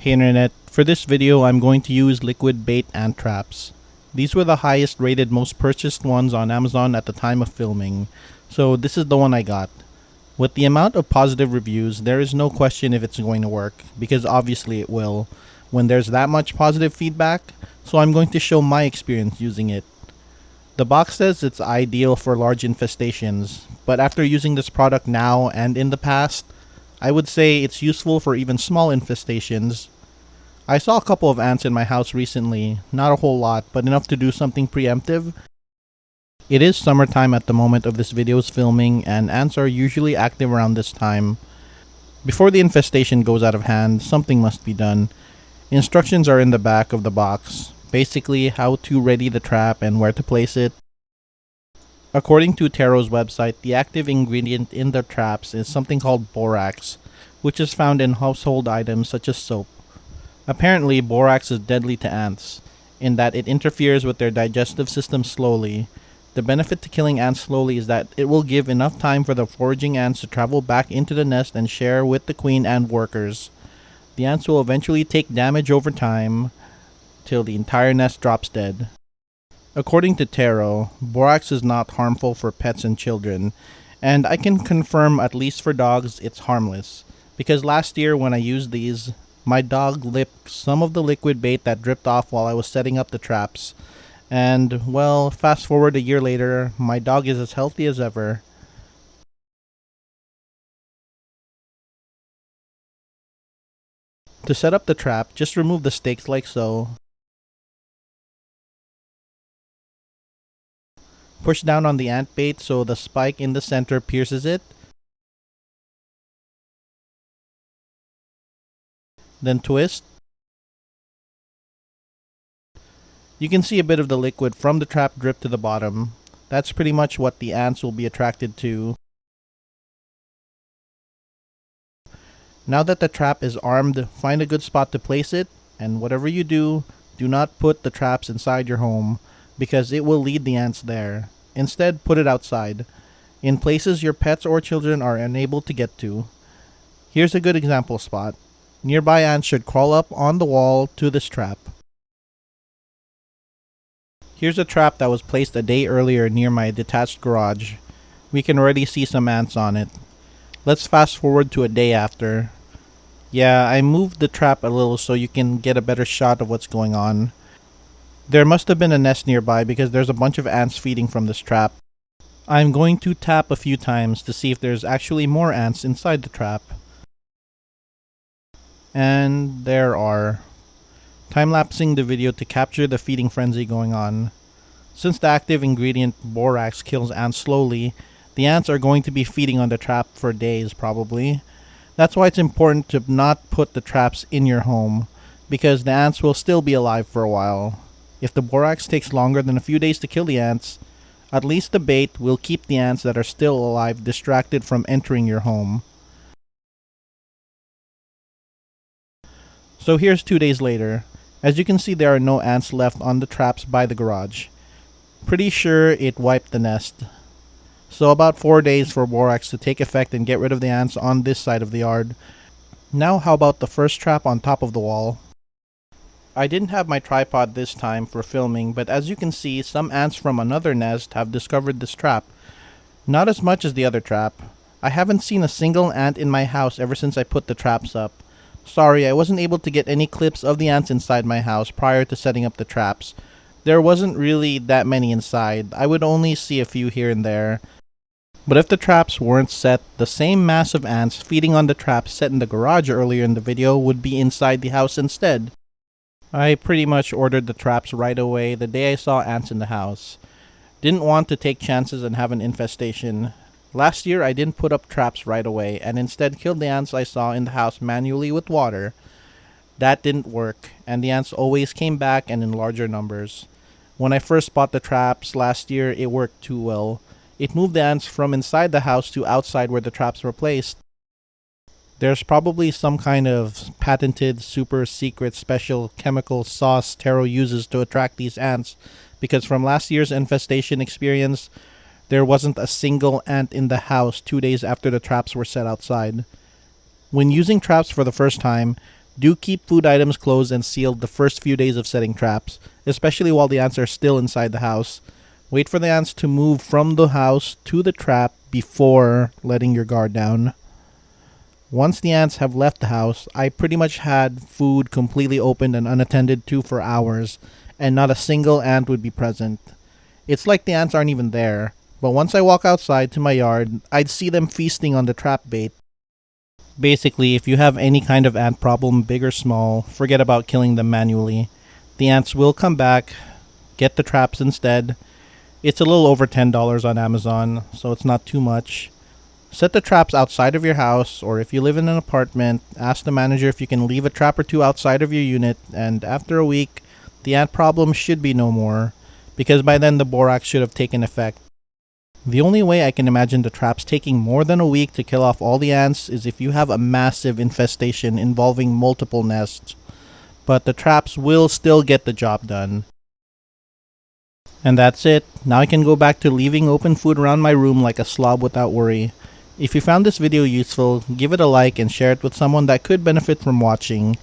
Hey internet, for this video I'm going to use liquid bait ant traps. These were the highest rated, most purchased ones on Amazon at the time of filming, so this is the one I got. With the amount of positive reviews, there is no question if it's going to work, because obviously it will, when there's that much positive feedback, so I'm going to show my experience using it. The box says it's ideal for large infestations, but after using this product now and in the past, I would say it's useful for even small infestations. I saw a couple of ants in my house recently, not a whole lot, but enough to do something preemptive. It is summertime at the moment of this video's filming, and ants are usually active around this time. Before the infestation goes out of hand, something must be done. Instructions are in the back of the box, basically how to ready the trap and where to place it. According to Taro's website, the active ingredient in the traps is something called borax, which is found in household items such as soap. Apparently, borax is deadly to ants, in that it interferes with their digestive system slowly. The benefit to killing ants slowly is that it will give enough time for the foraging ants to travel back into the nest and share with the queen and workers. The ants will eventually take damage over time, till the entire nest drops dead. According to Taro, borax is not harmful for pets and children, and I can confirm, at least for dogs, it's harmless, because last year when I used these, my dog licked some of the liquid bait that dripped off while I was setting up the traps, and, well, fast forward a year later, my dog is as healthy as ever. To set up the trap, just remove the stakes like so. Push down on the ant bait so the spike in the center pierces it. Then twist. You can see a bit of the liquid from the trap drip to the bottom. That's pretty much what the ants will be attracted to. Now that the trap is armed, find a good spot to place it, and whatever you do, do not put the traps inside your home, because it will lead the ants there. Instead, put it outside, in places your pets or children are unable to get to. Here's a good example spot. Nearby ants should crawl up on the wall to this trap. Here's a trap that was placed a day earlier near my detached garage. We can already see some ants on it. Let's fast forward to a day after. Yeah, I moved the trap a little so you can get a better shot of what's going on. There must have been a nest nearby because there's a bunch of ants feeding from this trap. I'm going to tap a few times to see if there's actually more ants inside the trap. And there are. Time-lapsing the video to capture the feeding frenzy going on. Since the active ingredient borax kills ants slowly, the ants are going to be feeding on the trap for days probably. That's why it's important to not put the traps in your home, because the ants will still be alive for a while. If the borax takes longer than a few days to kill the ants, at least the bait will keep the ants that are still alive distracted from entering your home. So here's 2 days later. As you can see, there are no ants left on the traps by the garage. Pretty sure it wiped the nest. So about 4 days for borax to take effect and get rid of the ants on this side of the yard. Now how about the first trap on top of the wall? I didn't have my tripod this time for filming, but as you can see, some ants from another nest have discovered this trap. Not as much as the other trap. I haven't seen a single ant in my house ever since I put the traps up. Sorry, I wasn't able to get any clips of the ants inside my house prior to setting up the traps. There wasn't really that many inside. I would only see a few here and there. But if the traps weren't set, the same mass of ants feeding on the traps set in the garage earlier in the video would be inside the house instead. I pretty much ordered the traps right away the day I saw ants in the house. Didn't want to take chances and have an infestation. Last year I didn't put up traps right away and instead killed the ants I saw in the house manually with water. That didn't work, and the ants always came back and in larger numbers. When I first bought the traps last year, it worked too well. It moved the ants from inside the house to outside where the traps were placed. There's probably some kind of patented, super secret, special chemical sauce Taro uses to attract these ants, because from last year's infestation experience, there wasn't a single ant in the house 2 days after the traps were set outside. When using traps for the first time, Do keep food items closed and sealed the first few days of setting traps, especially while the ants are still inside the house. Wait for the ants to move from the house to the trap before letting your guard down. Once the ants have left the house, I pretty much had food completely opened and unattended to for hours, and not a single ant would be present. It's like the ants aren't even there, but once I walk outside to my yard, I'd see them feasting on the trap bait. Basically, if you have any kind of ant problem, big or small, forget about killing them manually. The ants will come back, get the traps instead. It's a little over $10 on Amazon, so it's not too much. Set the traps outside of your house, or if you live in an apartment, ask the manager if you can leave a trap or two outside of your unit, and after a week, the ant problem should be no more, because by then the borax should have taken effect. The only way I can imagine the traps taking more than a week to kill off all the ants is if you have a massive infestation involving multiple nests. But the traps will still get the job done. And that's it. Now I can go back to leaving open food around my room like a slob without worry. If you found this video useful, give it a like and share it with someone that could benefit from watching.